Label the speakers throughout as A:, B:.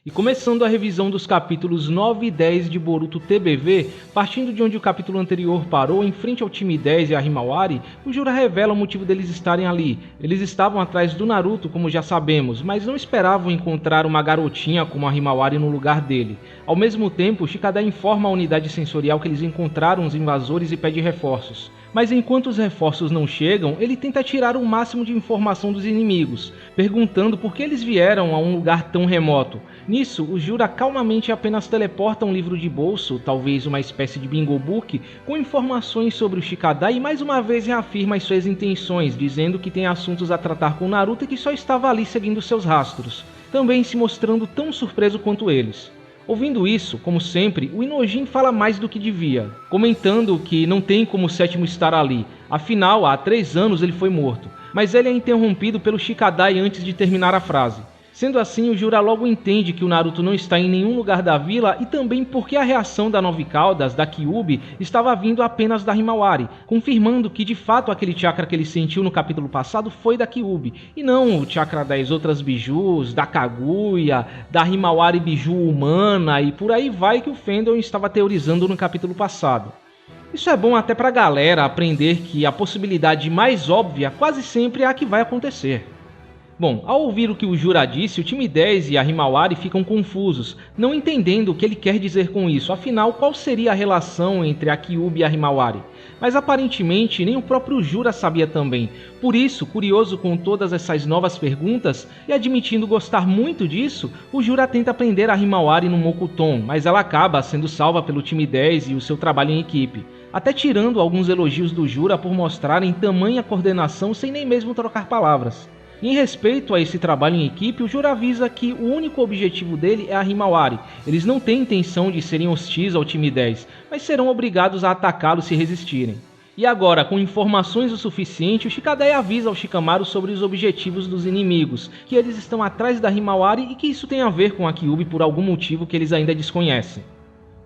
A: E começando a revisão dos capítulos 9 e 10 de Boruto TBV, partindo de onde o capítulo anterior parou, em frente ao time 10 e a Himawari, o Jura revela o motivo deles estarem ali. Eles estavam atrás do Naruto, como já sabemos, mas não esperavam encontrar uma garotinha como a Himawari no lugar dele. Ao mesmo tempo, Shikadai informa a unidade sensorial que eles encontraram os invasores e pede reforços. Mas enquanto os reforços não chegam, ele tenta tirar o máximo de informação dos inimigos, perguntando por que eles vieram a um lugar tão remoto. Nisso, o Jura calmamente apenas teleporta um livro de bolso, talvez uma espécie de bingo book, com informações sobre o Shikadai e mais uma vez reafirma as suas intenções, dizendo que tem assuntos a tratar com Naruto e que só estava ali seguindo seus rastros, também se mostrando tão surpreso quanto eles. Ouvindo isso, como sempre, o Inojin fala mais do que devia, comentando que não tem como o sétimo estar ali, afinal, há 3 anos ele foi morto, mas ele é interrompido pelo Shikadai antes de terminar a frase. Sendo assim, o Jura logo entende que o Naruto não está em nenhum lugar da vila e também porque a reação da Nove Caudas, da Kyuubi, estava vindo apenas da Himawari, confirmando que de fato aquele chakra que ele sentiu no capítulo passado foi da Kyuubi, e não o chakra das outras bijus, da Kaguya, da Himawari biju humana e por aí vai que o Fandom estava teorizando no capítulo passado. Isso é bom até pra galera aprender que a possibilidade mais óbvia quase sempre é a que vai acontecer. Bom, ao ouvir o que o Jura disse, o time 10 e a Himawari ficam confusos, não entendendo o que ele quer dizer com isso, afinal, qual seria a relação entre a Kyuubi e a Himawari? Mas aparentemente nem o próprio Jura sabia também, por isso, curioso com todas essas novas perguntas e admitindo gostar muito disso, o Jura tenta prender a Himawari no Mokuton, mas ela acaba sendo salva pelo time 10 e o seu trabalho em equipe, até tirando alguns elogios do Jura por mostrarem tamanha coordenação sem nem mesmo trocar palavras. Em respeito a esse trabalho em equipe, o Jura avisa que o único objetivo dele é a Himawari. Eles não têm intenção de serem hostis ao time 10, mas serão obrigados a atacá-lo se resistirem. E agora, com informações o suficiente, o Shikadai avisa ao Shikamaru sobre os objetivos dos inimigos, que eles estão atrás da Himawari e que isso tem a ver com a Kyuubi por algum motivo que eles ainda desconhecem.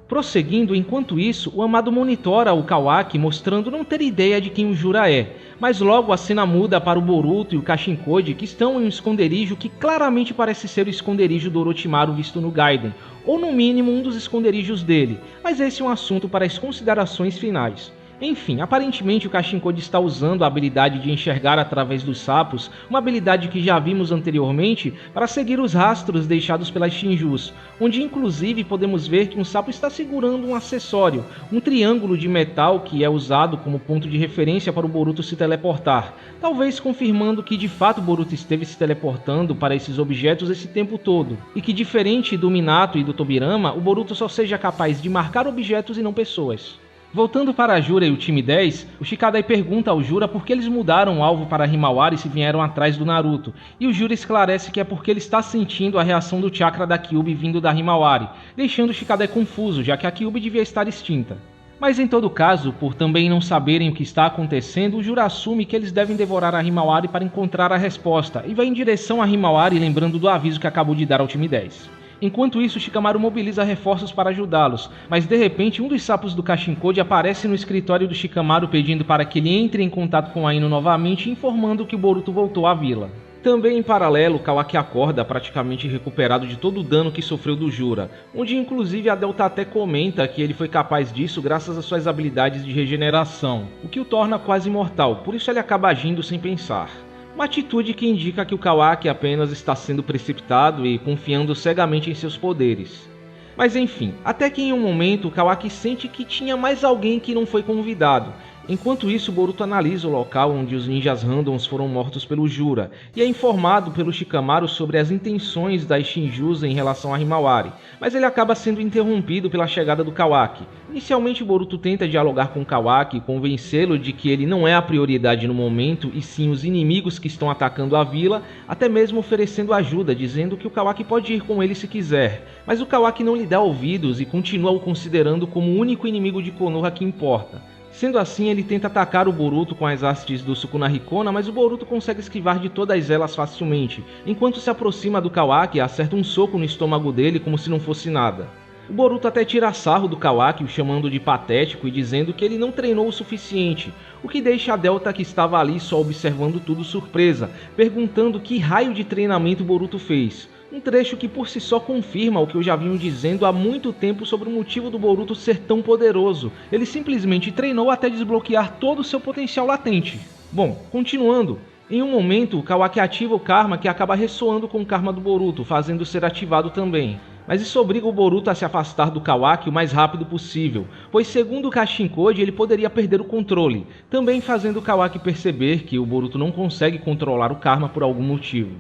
A: Prosseguindo, enquanto isso, o Amado monitora o Kawaki mostrando não ter ideia de quem o Jura é, mas logo a cena muda para o Boruto e o Kashinkode que estão em um esconderijo que claramente parece ser o esconderijo do Orochimaru visto no Gaiden, ou no mínimo um dos esconderijos dele, mas esse é um assunto para as considerações finais. Enfim, aparentemente o Kashinkode está usando a habilidade de enxergar através dos sapos, uma habilidade que já vimos anteriormente, para seguir os rastros deixados pelas Shinjus, onde inclusive podemos ver que um sapo está segurando um acessório, um triângulo de metal que é usado como ponto de referência para o Boruto se teleportar, talvez confirmando que de fato o Boruto esteve se teleportando para esses objetos esse tempo todo, e que diferente do Minato e do Tobirama, o Boruto só seja capaz de marcar objetos e não pessoas. Voltando para a Jura e o time 10, o Shikadai pergunta ao Jura por que eles mudaram o alvo para Himawari se vieram atrás do Naruto, e o Jura esclarece que é porque ele está sentindo a reação do chakra da Kyuubi vindo da Himawari, deixando o Shikadai confuso, já que a Kyuubi devia estar extinta. Mas em todo caso, por também não saberem o que está acontecendo, o Jura assume que eles devem devorar a Himawari para encontrar a resposta, e vai em direção a Himawari lembrando do aviso que acabou de dar ao time 10. Enquanto isso, Shikamaru mobiliza reforços para ajudá-los, mas de repente um dos sapos do Kashinkode aparece no escritório do Shikamaru pedindo para que ele entre em contato com Aino novamente, informando que o Boruto voltou à vila. Também em paralelo, Kawaki acorda praticamente recuperado de todo o dano que sofreu do Jura, onde inclusive a Delta até comenta que ele foi capaz disso graças às suas habilidades de regeneração, o que o torna quase imortal, por isso ele acaba agindo sem pensar. Uma atitude que indica que o Kawaki apenas está sendo precipitado e confiando cegamente em seus poderes. Mas enfim, até que em um momento o Kawaki sente que tinha mais alguém que não foi convidado. Enquanto isso, Boruto analisa o local onde os ninjas randoms foram mortos pelo Jura, e é informado pelo Shikamaru sobre as intenções das Shinjus em relação a Himawari, mas ele acaba sendo interrompido pela chegada do Kawaki. Inicialmente, Boruto tenta dialogar com o Kawaki e convencê-lo de que ele não é a prioridade no momento, e sim os inimigos que estão atacando a vila, até mesmo oferecendo ajuda, dizendo que o Kawaki pode ir com ele se quiser, mas o Kawaki não lhe dá ouvidos e continua o considerando como o único inimigo de Konoha que importa. Sendo assim, ele tenta atacar o Boruto com as hastes do Sukuna Hikona, mas o Boruto consegue esquivar de todas elas facilmente, enquanto se aproxima do Kawaki e acerta um soco no estômago dele como se não fosse nada. O Boruto até tira sarro do Kawaki, o chamando de patético e dizendo que ele não treinou o suficiente, o que deixa a Delta que estava ali só observando tudo surpresa, perguntando que raio de treinamento o Boruto fez. Um trecho que por si só confirma o que eu já vinha dizendo há muito tempo sobre o motivo do Boruto ser tão poderoso. Ele simplesmente treinou até desbloquear todo o seu potencial latente. Bom, continuando. Em um momento, o Kawaki ativa o Karma que acaba ressoando com o Karma do Boruto, fazendo ser ativado também. Mas isso obriga o Boruto a se afastar do Kawaki o mais rápido possível, pois segundo o Kashin Code ele poderia perder o controle, também fazendo o Kawaki perceber que o Boruto não consegue controlar o Karma por algum motivo.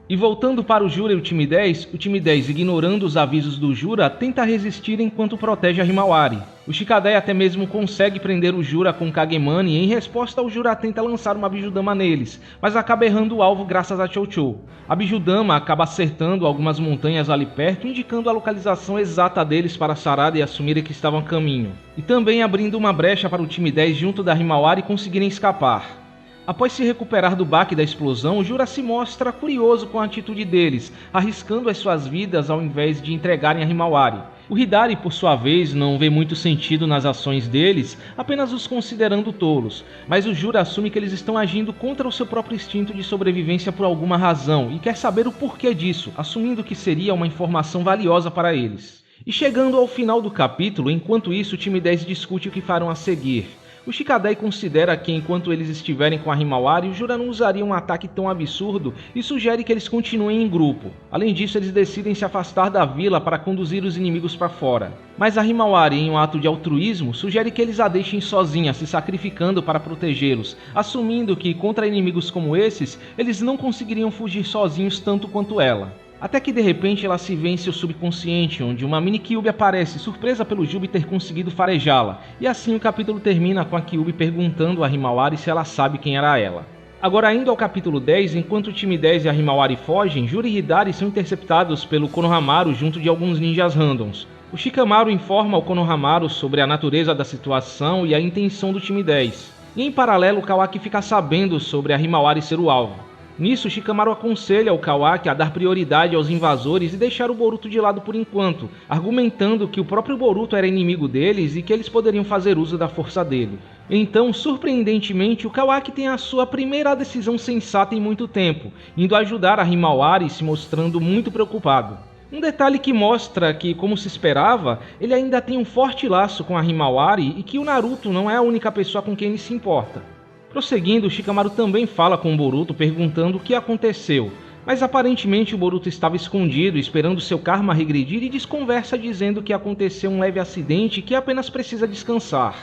A: E voltando para o Jura e o time 10 ignorando os avisos do Jura, tenta resistir enquanto protege a Himawari. O Shikadai até mesmo consegue prender o Jura com Kagemani e em resposta o Jura tenta lançar uma Bijudama neles, mas acaba errando o alvo graças a Chocho. A Bijudama acaba acertando algumas montanhas ali perto, indicando a localização exata deles para Sarada e a Sumire que estavam a caminho. E também abrindo uma brecha para o time 10 junto da Himawari conseguirem escapar. Após se recuperar do baque da explosão, o Jura se mostra curioso com a atitude deles, arriscando as suas vidas ao invés de entregarem a Himawari. O Hidari, por sua vez, não vê muito sentido nas ações deles, apenas os considerando tolos, mas o Jura assume que eles estão agindo contra o seu próprio instinto de sobrevivência por alguma razão e quer saber o porquê disso, assumindo que seria uma informação valiosa para eles. E chegando ao final do capítulo, enquanto isso o time 10 discute o que farão a seguir. O Shikadai considera que enquanto eles estiverem com a Himawari, o Jura não usaria um ataque tão absurdo e sugere que eles continuem em grupo. Além disso, eles decidem se afastar da vila para conduzir os inimigos para fora. Mas a Himawari, em um ato de altruísmo, sugere que eles a deixem sozinha, se sacrificando para protegê-los, assumindo que contra inimigos como esses, eles não conseguiriam fugir sozinhos tanto quanto ela. Até que de repente ela se vê em seu subconsciente, onde uma mini Kyuubi aparece, surpresa pelo Jubi ter conseguido farejá-la, e assim o capítulo termina com a Kyuubi perguntando a Himawari se ela sabe quem era ela. Agora indo ao capítulo 10, enquanto o time 10 e a Himawari fogem, Juri e Hidari são interceptados pelo Konohamaru junto de alguns ninjas randoms. O Shikamaru informa ao Konohamaru sobre a natureza da situação e a intenção do time 10. E em paralelo o Kawaki fica sabendo sobre a Himawari ser o alvo. Nisso, Shikamaru aconselha o Kawaki a dar prioridade aos invasores e deixar o Boruto de lado por enquanto, argumentando que o próprio Boruto era inimigo deles e que eles poderiam fazer uso da força dele. Então, surpreendentemente, o Kawaki tem a sua primeira decisão sensata em muito tempo, indo ajudar a Himawari se mostrando muito preocupado. Um detalhe que mostra que, como se esperava, ele ainda tem um forte laço com a Himawari e que o Naruto não é a única pessoa com quem ele se importa. Prosseguindo, Shikamaru também fala com o Boruto perguntando o que aconteceu, mas aparentemente o Boruto estava escondido esperando seu karma regredir e desconversa dizendo que aconteceu um leve acidente e que apenas precisa descansar.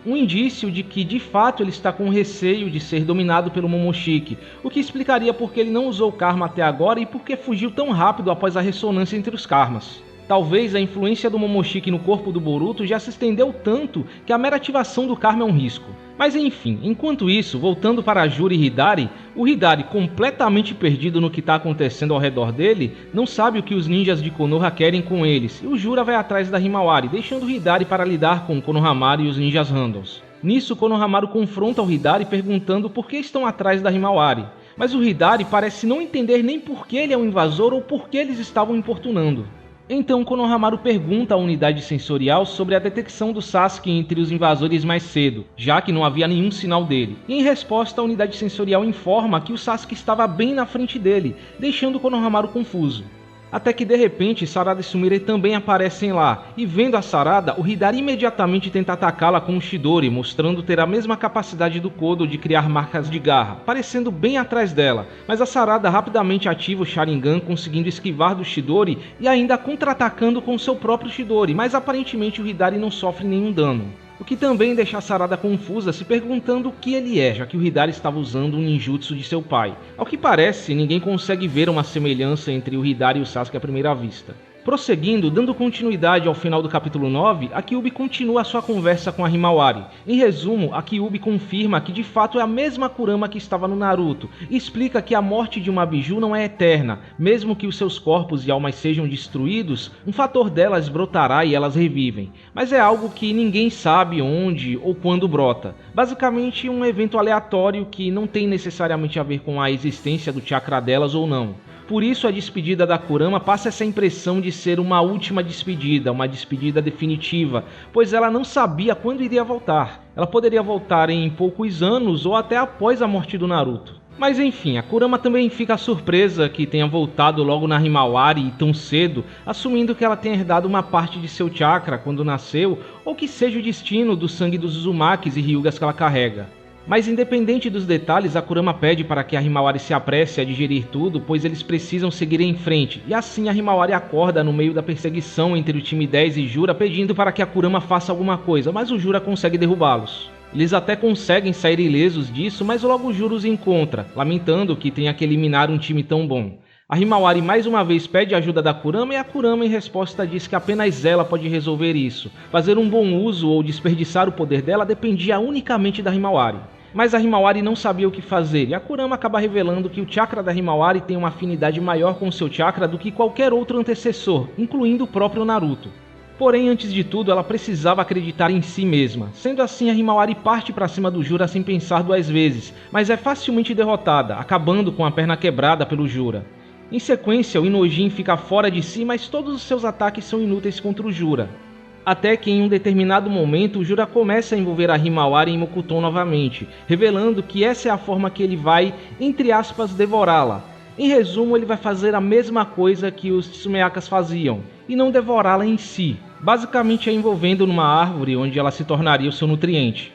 A: Um indício de que de fato ele está com receio de ser dominado pelo Momoshiki, o que explicaria por que ele não usou o karma até agora e por que fugiu tão rápido após a ressonância entre os karmas. Talvez a influência do Momoshiki no corpo do Boruto já se estendeu tanto que a mera ativação do karma é um risco. Mas enfim, enquanto isso, voltando para Juri e Hidari, o Hidari, completamente perdido no que está acontecendo ao redor dele, não sabe o que os ninjas de Konoha querem com eles, e o Jura vai atrás da Himawari, deixando o Hidari para lidar com o Konohamaru e os ninjas randoms. Nisso, Konohamaru confronta o Hidari perguntando por que estão atrás da Himawari, mas o Hidari parece não entender nem por que ele é um invasor ou por que eles estavam importunando. Então Konohamaru pergunta à unidade sensorial sobre a detecção do Sasuke entre os invasores mais cedo, já que não havia nenhum sinal dele. E em resposta a unidade sensorial informa que o Sasuke estava bem na frente dele, deixando Konohamaru confuso. Até que de repente Sarada e Sumire também aparecem lá, e vendo a Sarada, o Hidari imediatamente tenta atacá-la com o Chidori, mostrando ter a mesma capacidade do Kodo de criar marcas de garra, parecendo bem atrás dela, mas a Sarada rapidamente ativa o Sharingan, conseguindo esquivar do Chidori e ainda contra-atacando com seu próprio Chidori, mas aparentemente o Hidari não sofre nenhum dano. O que também deixa a Sarada confusa, se perguntando o que ele é, já que o Hidari estava usando um ninjutsu de seu pai. Ao que parece, ninguém consegue ver uma semelhança entre o Hidari e o Sasuke à primeira vista. Prosseguindo, dando continuidade ao final do capítulo 9, a Kyuubi continua a sua conversa com a Himawari. Em resumo, a Kyuubi confirma que de fato é a mesma Kurama que estava no Naruto, e explica que a morte de uma Biju não é eterna, mesmo que os seus corpos e almas sejam destruídos, um fator delas brotará e elas revivem. Mas é algo que ninguém sabe onde ou quando brota. Basicamente um evento aleatório que não tem necessariamente a ver com a existência do chakra delas ou não. Por isso a despedida da Kurama passa essa impressão de ser uma última despedida, uma despedida definitiva, pois ela não sabia quando iria voltar. Ela poderia voltar em poucos anos ou até após a morte do Naruto. Mas enfim, a Kurama também fica surpresa que tenha voltado logo na Himawari tão cedo, assumindo que ela tenha herdado uma parte de seu chakra quando nasceu, ou que seja o destino do sangue dos Uzumakis e Hyugas que ela carrega. Mas independente dos detalhes, a Kurama pede para que a Himawari se apresse a digerir tudo, pois eles precisam seguir em frente, e assim a Himawari acorda no meio da perseguição entre o time 10 e Jura, pedindo para que a Kurama faça alguma coisa, mas o Jura consegue derrubá-los. Eles até conseguem sair ilesos disso, mas logo o Jura os encontra, lamentando que tenha que eliminar um time tão bom. A Himawari mais uma vez pede ajuda da Kurama e a Kurama em resposta diz que apenas ela pode resolver isso. Fazer um bom uso ou desperdiçar o poder dela dependia unicamente da Himawari. Mas a Himawari não sabia o que fazer, e a Kurama acaba revelando que o chakra da Himawari tem uma afinidade maior com seu chakra do que qualquer outro antecessor, incluindo o próprio Naruto. Porém, antes de tudo, ela precisava acreditar em si mesma. Sendo assim, a Himawari parte para cima do Jura sem pensar duas vezes, mas é facilmente derrotada, acabando com a perna quebrada pelo Jura. Em sequência, o Inojin fica fora de si, mas todos os seus ataques são inúteis contra o Jura. Até que em um determinado momento o Jura começa a envolver a Himawari em Mokuton novamente, revelando que essa é a forma que ele vai, entre aspas, devorá-la. Em resumo, ele vai fazer a mesma coisa que os Tsumeakas faziam, e não devorá-la em si, basicamente a envolvendo numa árvore onde ela se tornaria o seu nutriente.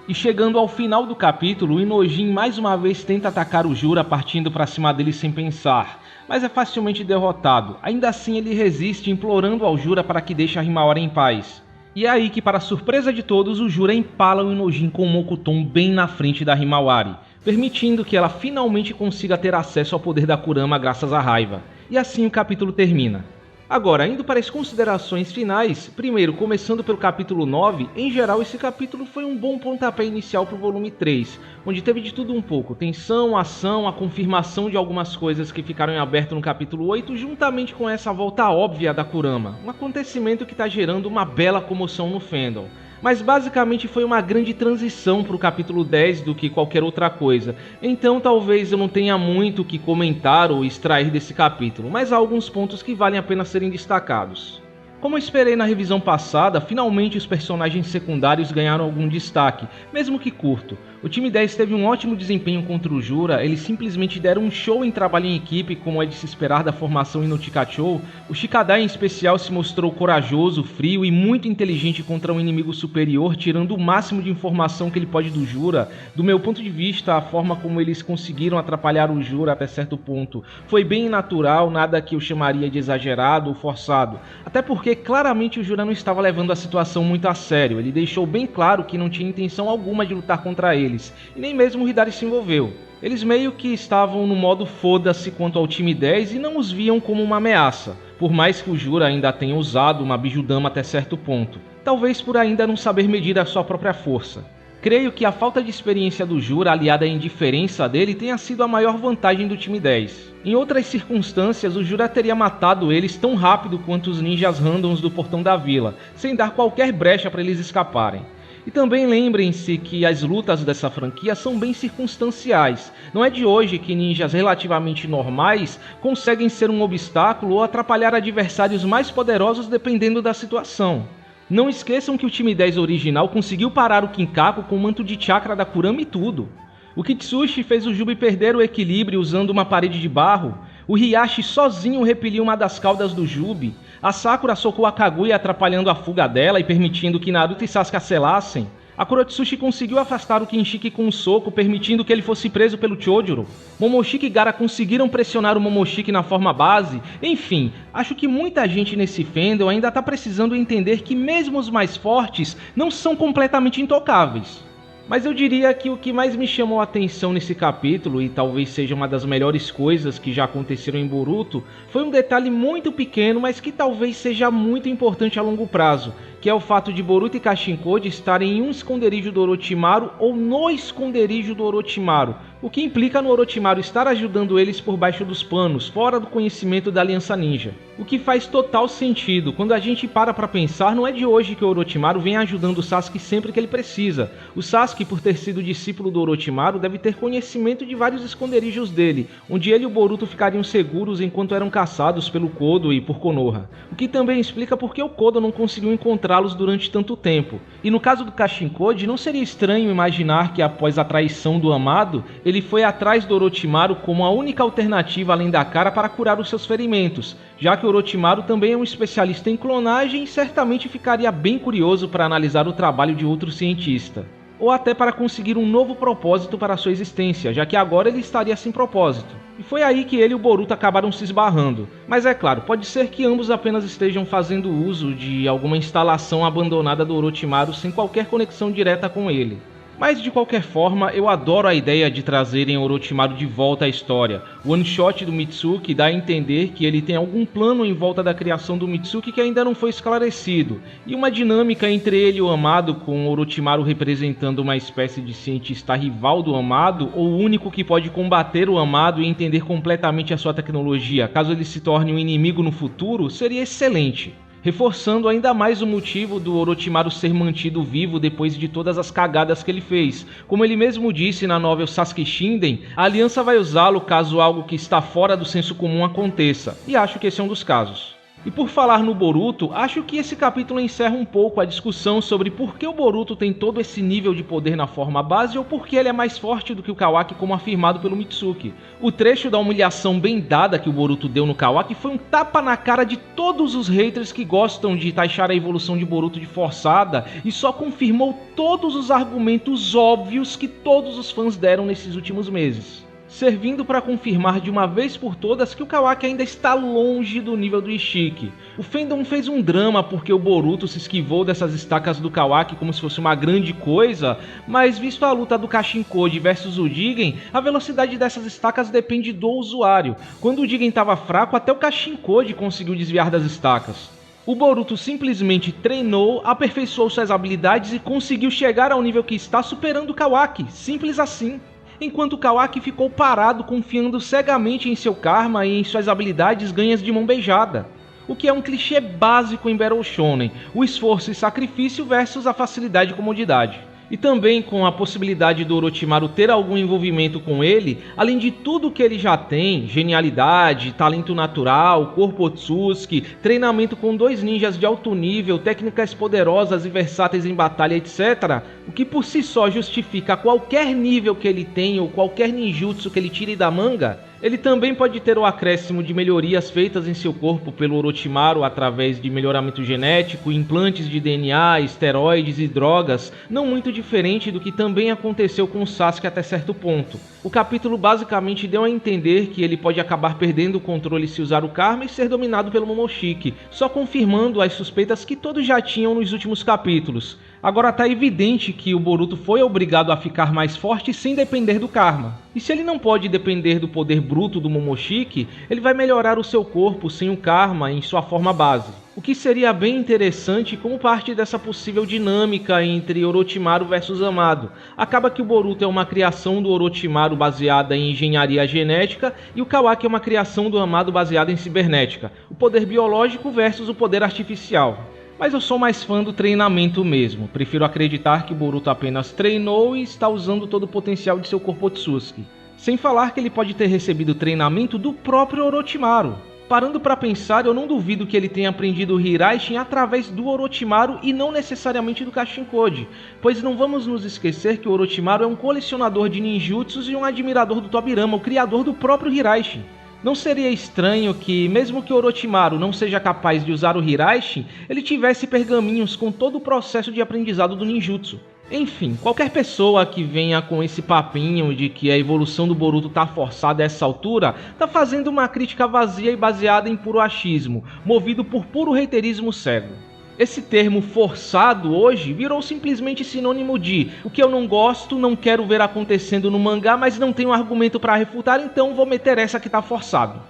A: E chegando ao final do capítulo, o Inojin mais uma vez tenta atacar o Jura partindo para cima dele sem pensar, mas é facilmente derrotado. Ainda assim ele resiste, implorando ao Jura para que deixe a Himawari em paz. E é aí que, para surpresa de todos, o Jura empala o Inojin com o Mokuton bem na frente da Himawari, permitindo que ela finalmente consiga ter acesso ao poder da Kurama graças à raiva. E assim o capítulo termina. Agora, indo para as considerações finais, primeiro, começando pelo capítulo 9, em geral esse capítulo foi um bom pontapé inicial para o volume 3, onde teve de tudo um pouco, tensão, ação, a confirmação de algumas coisas que ficaram em aberto no capítulo 8, juntamente com essa volta óbvia da Kurama, um acontecimento que está gerando uma bela comoção no fandom. Mas basicamente foi uma grande transição para o capítulo 10 do que qualquer outra coisa, então talvez eu não tenha muito o que comentar ou extrair desse capítulo, mas há alguns pontos que valem a pena serem destacados. Como eu esperei na revisão passada, finalmente os personagens secundários ganharam algum destaque, mesmo que curto. O time 10 teve um ótimo desempenho contra o Jura, eles simplesmente deram um show em trabalho em equipe, como é de se esperar da formação Inochikachou. O Shikadai em especial se mostrou corajoso, frio e muito inteligente contra um inimigo superior, tirando o máximo de informação que ele pode do Jura. Do meu ponto de vista, a forma como eles conseguiram atrapalhar o Jura até certo ponto foi bem natural, nada que eu chamaria de exagerado ou forçado. Até porque claramente o Jura não estava levando a situação muito a sério, ele deixou bem claro que não tinha intenção alguma de lutar contra eles, e nem mesmo o Hidari se envolveu. Eles meio que estavam no modo foda-se quanto ao time 10 e não os viam como uma ameaça, por mais que o Jura ainda tenha usado uma Bijudama até certo ponto, talvez por ainda não saber medir a sua própria força. Creio que a falta de experiência do Jura, aliada à indiferença dele, tenha sido a maior vantagem do time 10. Em outras circunstâncias, o Jura teria matado eles tão rápido quanto os ninjas randoms do portão da vila, sem dar qualquer brecha para eles escaparem. E também lembrem-se que as lutas dessa franquia são bem circunstanciais. Não é de hoje que ninjas relativamente normais conseguem ser um obstáculo ou atrapalhar adversários mais poderosos dependendo da situação. Não esqueçam que o time 10 original conseguiu parar o Kinkaku com o manto de chakra da Kurama e tudo. O Kitsushi fez o Jubi perder o equilíbrio usando uma parede de barro. O Hiashi sozinho repeliu uma das caudas do Jubi. A Sakura socou a Kaguya atrapalhando a fuga dela e permitindo que Naruto e Sasuke a selassem. A Kurotsushi conseguiu afastar o Kinshiki com um soco, permitindo que ele fosse preso pelo Chojuro. Momoshiki e Gaara conseguiram pressionar o Momoshiki na forma base. Enfim, acho que muita gente nesse fandom ainda está precisando entender que mesmo os mais fortes não são completamente intocáveis. Mas eu diria que o que mais me chamou a atenção nesse capítulo, e talvez seja uma das melhores coisas que já aconteceram em Boruto, foi um detalhe muito pequeno, mas que talvez seja muito importante a longo prazo, que é o fato de Boruto e Kashinkode estarem em um esconderijo do Orochimaru ou no esconderijo do Orochimaru, o que implica no Orochimaru estar ajudando eles por baixo dos panos, fora do conhecimento da Aliança Ninja. O que faz total sentido, quando a gente para pra pensar, não é de hoje que o Orochimaru vem ajudando o Sasuke sempre que ele precisa. O Sasuke, por ter sido discípulo do Orochimaru, deve ter conhecimento de vários esconderijos dele, onde ele e o Boruto ficariam seguros enquanto eram caçados pelo Kodo e por Konoha. O que também explica porque o Kodo não conseguiu encontrar encontrá-los durante tanto tempo. E no caso do Kashinkode, não seria estranho imaginar que após a traição do amado, ele foi atrás do Orochimaru como a única alternativa além da cara para curar os seus ferimentos, já que o Orochimaru também é um especialista em clonagem e certamente ficaria bem curioso para analisar o trabalho de outro cientista. Ou até para conseguir um novo propósito para sua existência, já que agora ele estaria sem propósito. E foi aí que ele e o Boruto acabaram se esbarrando. Mas é claro, pode ser que ambos apenas estejam fazendo uso de alguma instalação abandonada do Orochimaru sem qualquer conexão direta com ele. Mas de qualquer forma, eu adoro a ideia de trazerem Orochimaru de volta à história. O one shot do Mitsuki dá a entender que ele tem algum plano em volta da criação do Mitsuki que ainda não foi esclarecido, e uma dinâmica entre ele e o Amado, com Orochimaru representando uma espécie de cientista rival do Amado, ou o único que pode combater o Amado e entender completamente a sua tecnologia, caso ele se torne um inimigo no futuro, seria excelente. Reforçando ainda mais o motivo do Orochimaru ser mantido vivo depois de todas as cagadas que ele fez. Como ele mesmo disse na novel Sasuke Shinden, a aliança vai usá-lo caso algo que está fora do senso comum aconteça, e acho que esse é um dos casos. E por falar no Boruto, acho que esse capítulo encerra um pouco a discussão sobre por que o Boruto tem todo esse nível de poder na forma base ou por que ele é mais forte do que o Kawaki, como afirmado pelo Mitsuki. O trecho da humilhação bem dada que o Boruto deu no Kawaki foi um tapa na cara de todos os haters que gostam de taxar a evolução de Boruto de forçada e só confirmou todos os argumentos óbvios que todos os fãs deram nesses últimos meses, servindo para confirmar de uma vez por todas que o Kawaki ainda está longe do nível do Ishiki. O fandom fez um drama porque o Boruto se esquivou dessas estacas do Kawaki como se fosse uma grande coisa, mas visto a luta do Kashinkode versus o Jigen, a velocidade dessas estacas depende do usuário. Quando o Jigen estava fraco, até o Kashinkode conseguiu desviar das estacas. O Boruto simplesmente treinou, aperfeiçoou suas habilidades e conseguiu chegar ao nível que está, superando o Kawaki, simples assim. Enquanto o Kawaki ficou parado confiando cegamente em seu karma e em suas habilidades ganhas de mão beijada. O que é um clichê básico em Battle Shonen, o esforço e sacrifício versus a facilidade e comodidade. E também com a possibilidade do Orochimaru ter algum envolvimento com ele, além de tudo que ele já tem, genialidade, talento natural, corpo Otsuki, treinamento com 2 ninjas de alto nível, técnicas poderosas e versáteis em batalha, etc., o que por si só justifica qualquer nível que ele tem ou qualquer ninjutsu que ele tire da manga. Ele também pode ter o acréscimo de melhorias feitas em seu corpo pelo Orochimaru através de melhoramento genético, implantes de DNA, esteroides e drogas, não muito diferente do que também aconteceu com o Sasuke até certo ponto. O capítulo basicamente deu a entender que ele pode acabar perdendo o controle se usar o karma e ser dominado pelo Momoshiki, só confirmando as suspeitas que todos já tinham nos últimos capítulos. Agora tá evidente que o Boruto foi obrigado a ficar mais forte sem depender do karma. E se ele não pode depender do poder bruto do Momoshiki, ele vai melhorar o seu corpo sem o karma em sua forma base. O que seria bem interessante como parte dessa possível dinâmica entre Orochimaru versus Amado. Acaba que o Boruto é uma criação do Orochimaru baseada em engenharia genética e o Kawaki é uma criação do Amado baseada em cibernética. O poder biológico versus o poder artificial. Mas eu sou mais fã do treinamento mesmo, prefiro acreditar que o Boruto apenas treinou e está usando todo o potencial de seu corpo Otsuki. Sem falar que ele pode ter recebido treinamento do próprio Orochimaru. Parando para pensar, eu não duvido que ele tenha aprendido o Hiraishin através do Orochimaru e não necessariamente do Kashinkode, pois não vamos nos esquecer que o Orochimaru é um colecionador de ninjutsus e um admirador do Tobirama, o criador do próprio Hiraishin. Não seria estranho que, mesmo que Orochimaru não seja capaz de usar o Hiraishin, ele tivesse pergaminhos com todo o processo de aprendizado do ninjutsu. Enfim, qualquer pessoa que venha com esse papinho de que a evolução do Boruto tá forçada a essa altura, tá fazendo uma crítica vazia e baseada em puro achismo, movido por puro reiterismo cego. Esse termo forçado hoje virou simplesmente sinônimo de o que eu não gosto, não quero ver acontecendo no mangá, mas não tenho argumento para refutar, então vou meter essa que tá forçado.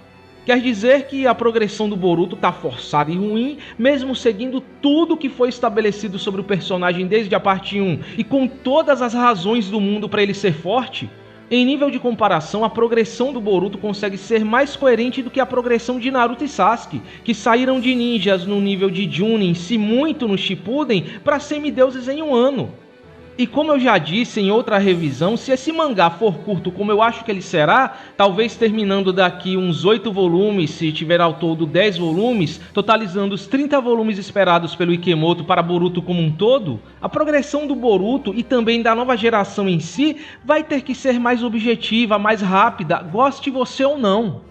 A: Quer dizer que a progressão do Boruto tá forçada e ruim, mesmo seguindo tudo que foi estabelecido sobre o personagem desde a parte 1 e com todas as razões do mundo para ele ser forte? Em nível de comparação, a progressão do Boruto consegue ser mais coerente do que a progressão de Naruto e Sasuke, que saíram de ninjas no nível de Chunin, se muito no Shippuden, para semideuses em um ano. E como eu já disse em outra revisão, se esse mangá for curto como eu acho que ele será, talvez terminando daqui uns 8 volumes, se tiver ao todo 10 volumes, totalizando os 30 volumes esperados pelo Ikemoto para Boruto como um todo, a progressão do Boruto e também da nova geração em si vai ter que ser mais objetiva, mais rápida, goste você ou não.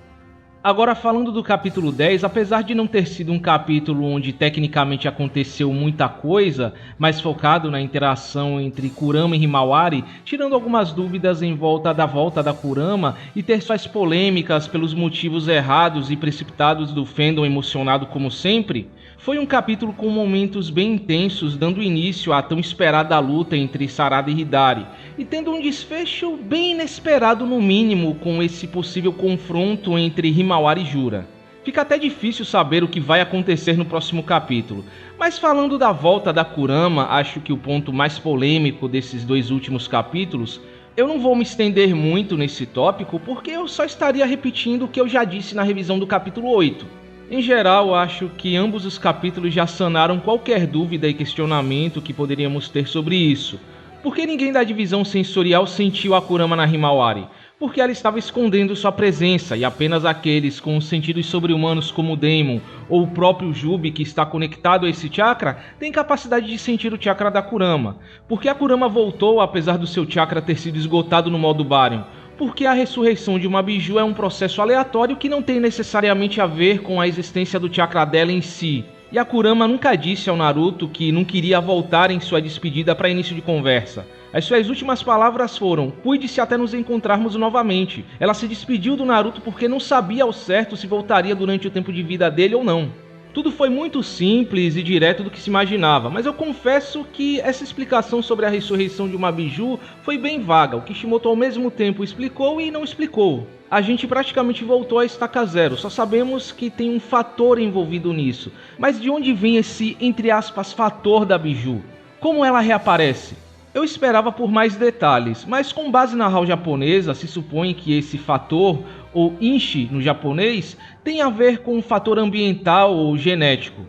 A: Agora, falando do capítulo 10, apesar de não ter sido um capítulo onde tecnicamente aconteceu muita coisa, mas focado na interação entre Kurama e Himawari, tirando algumas dúvidas em volta da Kurama e ter suas polêmicas pelos motivos errados e precipitados do fandom emocionado como sempre, foi um capítulo com momentos bem intensos, dando início à tão esperada luta entre Sarada e Hidari, e tendo um desfecho bem inesperado no mínimo com esse possível confronto entre Himawari e Jura. Fica até difícil saber o que vai acontecer no próximo capítulo, mas falando da volta da Kurama, acho que o ponto mais polêmico desses 2 últimos capítulos, eu não vou me estender muito nesse tópico porque eu só estaria repetindo o que eu já disse na revisão do capítulo 8. Em geral, acho que ambos os capítulos já sanaram qualquer dúvida e questionamento que poderíamos ter sobre isso. Porque ninguém da divisão sensorial sentiu a Kurama na Himawari? Porque ela estava escondendo sua presença e apenas aqueles com sentidos sobre-humanos como Daemon ou o próprio Jubi que está conectado a esse chakra têm capacidade de sentir o chakra da Kurama. Porque a Kurama voltou apesar do seu chakra ter sido esgotado no modo Baryon. Porque a ressurreição de uma biju é um processo aleatório que não tem necessariamente a ver com a existência do chakra dela em si. E a Kurama nunca disse ao Naruto que não queria voltar em sua despedida para início de conversa. As suas últimas palavras foram: "Cuide-se até nos encontrarmos novamente". Ela se despediu do Naruto porque não sabia ao certo se voltaria durante o tempo de vida dele ou não. Tudo foi muito simples e direto do que se imaginava, mas eu confesso que essa explicação sobre a ressurreição de uma biju foi bem vaga. O Kishimoto ao mesmo tempo explicou e não explicou. A gente praticamente voltou a estaca zero, só sabemos que tem um fator envolvido nisso. Mas de onde vem esse, entre aspas, fator da biju? Como ela reaparece? Eu esperava por mais detalhes, mas com base na HAL japonesa, se supõe que esse fator, ou inshi no japonês, tem a ver com um fator ambiental ou genético.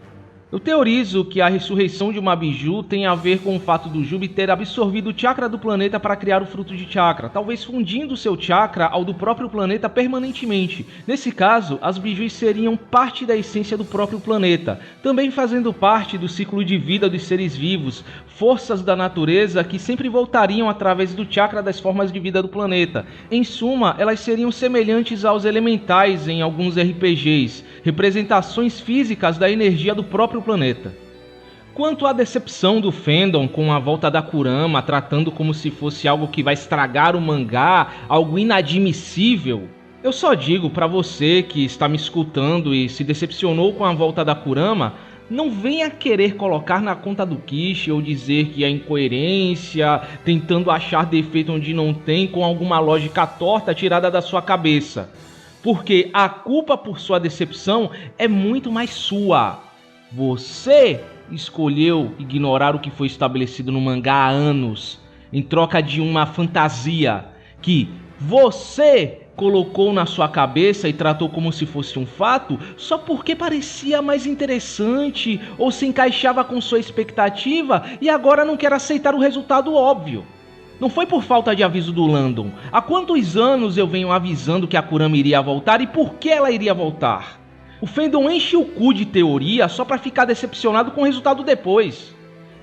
A: Eu teorizo que a ressurreição de uma biju tem a ver com o fato do Jubi ter absorvido o chakra do planeta para criar o fruto de chakra, talvez fundindo seu chakra ao do próprio planeta permanentemente. Nesse caso, as bijus seriam parte da essência do próprio planeta, também fazendo parte do ciclo de vida dos seres vivos, forças da natureza que sempre voltariam através do chakra das formas de vida do planeta. Em suma, elas seriam semelhantes aos elementais em alguns RPGs, representações físicas da energia do próprio planeta. Quanto à decepção do fandom com a volta da Kurama, tratando como se fosse algo que vai estragar o mangá, algo inadmissível, eu só digo pra você que está me escutando e se decepcionou com a volta da Kurama, não venha querer colocar na conta do Kishi ou dizer que é incoerência, tentando achar defeito onde não tem com alguma lógica torta tirada da sua cabeça. Porque a culpa por sua decepção é muito mais sua. Você escolheu ignorar o que foi estabelecido no mangá há anos, em troca de uma fantasia que você colocou na sua cabeça e tratou como se fosse um fato, só porque parecia mais interessante ou se encaixava com sua expectativa e agora não quer aceitar o resultado óbvio. Não foi por falta de aviso do Landon. Há quantos anos eu venho avisando que a Kurama iria voltar e por que ela iria voltar? O fandom enche o cu de teoria só pra ficar decepcionado com o resultado depois.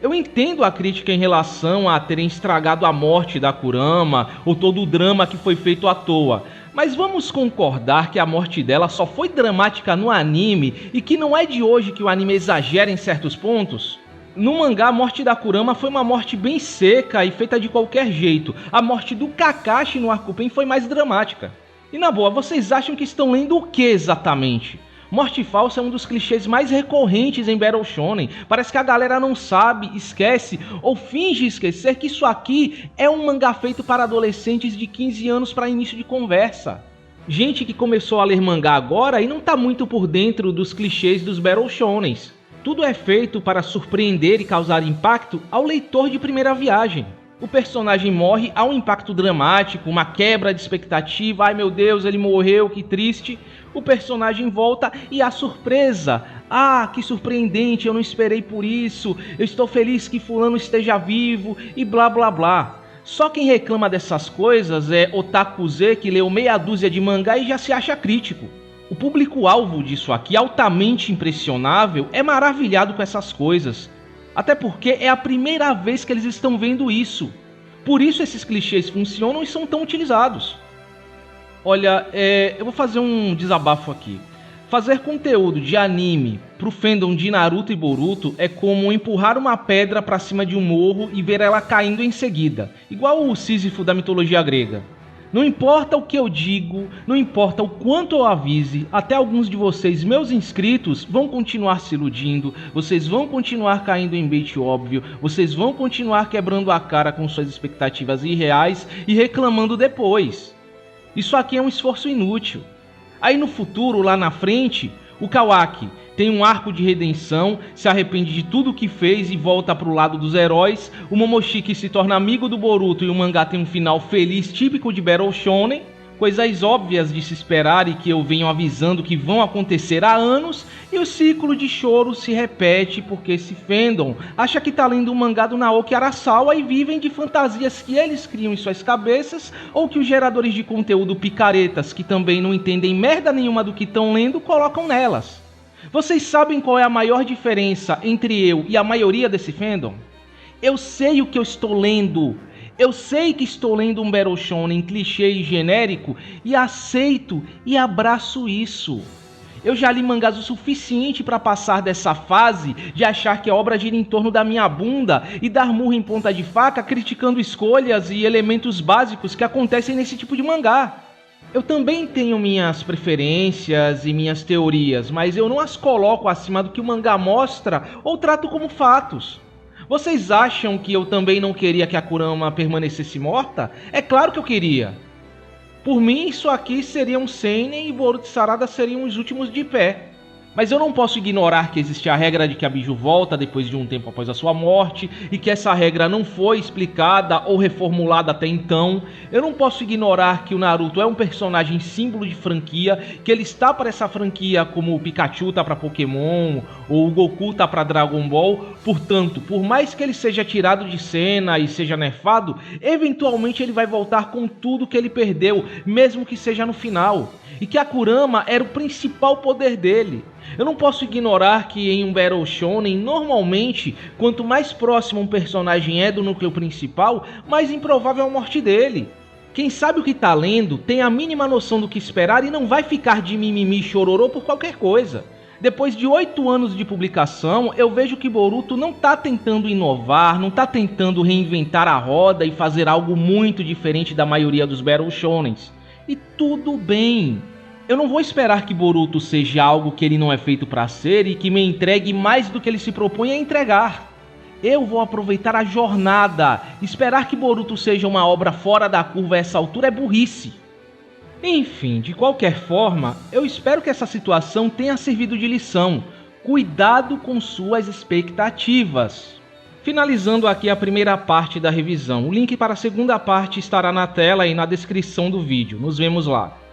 A: Eu entendo a crítica em relação a terem estragado a morte da Kurama ou todo o drama que foi feito à toa, mas vamos concordar que a morte dela só foi dramática no anime e que não é de hoje que o anime exagera em certos pontos? No mangá, a morte da Kurama foi uma morte bem seca e feita de qualquer jeito. A morte do Kakashi no Arco Pen foi mais dramática. E na boa, vocês acham que estão lendo o que exatamente? Morte falsa é um dos clichês mais recorrentes em Battle Shonen. Parece que a galera não sabe, esquece ou finge esquecer que isso aqui é um mangá feito para adolescentes de 15 anos para início de conversa. Gente que começou a ler mangá agora e não tá muito por dentro dos clichês dos Battle Shonens. Tudo é feito para surpreender e causar impacto ao leitor de primeira viagem. O personagem morre, há um impacto dramático, uma quebra de expectativa, ai meu Deus, ele morreu, que triste. O personagem volta e a surpresa. Ah, que surpreendente, eu não esperei por isso. Eu estou feliz que fulano esteja vivo e blá blá blá. Só quem reclama dessas coisas é Otaku Z, que leu meia dúzia de mangá e já se acha crítico. O público-alvo disso aqui, altamente impressionável, é maravilhado com essas coisas. Até porque é a primeira vez que eles estão vendo isso. Por isso esses clichês funcionam e são tão utilizados. Olha, eu vou fazer um desabafo aqui. Fazer conteúdo de anime pro fandom de Naruto e Boruto é como empurrar uma pedra pra cima de um morro e ver ela caindo em seguida, igual o Sísifo da mitologia grega. Não importa o que eu digo, não importa o quanto eu avise, até alguns de vocês, meus inscritos, vão continuar se iludindo, vocês vão continuar caindo em bait óbvio, vocês vão continuar quebrando a cara com suas expectativas irreais e reclamando depois. Isso aqui é um esforço inútil. Aí no futuro, lá na frente, o Kawaki tem um arco de redenção, se arrepende de tudo que fez e volta pro lado dos heróis. O Momoshiki se torna amigo do Boruto e o mangá tem um final feliz típico de Battle Shonen. Coisas óbvias de se esperar e que eu venho avisando que vão acontecer há anos. E o ciclo de choro se repete porque esse fandom acha que tá lendo um mangá do Naoki Arasawa e vivem de fantasias que eles criam em suas cabeças, ou que os geradores de conteúdo picaretas, que também não entendem merda nenhuma do que estão lendo, colocam nelas. Vocês sabem qual é a maior diferença entre eu e a maioria desse fandom? Eu sei o que eu estou lendo. Eu sei que estou lendo um Battle Shonen clichê e genérico e aceito e abraço isso. Eu já li mangás o suficiente para passar dessa fase de achar que a obra gira em torno da minha bunda e dar murro em ponta de faca criticando escolhas e elementos básicos que acontecem nesse tipo de mangá. Eu também tenho minhas preferências e minhas teorias, mas eu não as coloco acima do que o mangá mostra ou trato como fatos. Vocês acham que eu também não queria que a Kurama permanecesse morta? É claro que eu queria. Por mim, isso aqui seria um seinen e Boruto e Sarada seriam os últimos de pé. Mas eu não posso ignorar que existe a regra de que a Biju volta depois de um tempo após a sua morte e que essa regra não foi explicada ou reformulada até então. Eu não posso ignorar que o Naruto é um personagem símbolo de franquia, que ele está para essa franquia como o Pikachu tá para Pokémon ou o Goku tá para Dragon Ball. Portanto, por mais que ele seja tirado de cena e seja nerfado, eventualmente ele vai voltar com tudo que ele perdeu, mesmo que seja no final. E que a Kurama era o principal poder dele. Eu não posso ignorar que em um Battle Shonen, normalmente, quanto mais próximo um personagem é do núcleo principal, mais improvável é a morte dele. Quem sabe o que tá lendo tem a mínima noção do que esperar e não vai ficar de mimimi e chororô por qualquer coisa. Depois de 8 anos de publicação, eu vejo que Boruto não tá tentando inovar, não tá tentando reinventar a roda e fazer algo muito diferente da maioria dos Battle Shonens. E tudo bem. Eu não vou esperar que Boruto seja algo que ele não é feito para ser e que me entregue mais do que ele se propõe a entregar. Eu vou aproveitar a jornada. Esperar que Boruto seja uma obra fora da curva a essa altura é burrice. Enfim, de qualquer forma, eu espero que essa situação tenha servido de lição. Cuidado com suas expectativas. Finalizando aqui a primeira parte da revisão. O link para a segunda parte estará na tela e na descrição do vídeo. Nos vemos lá.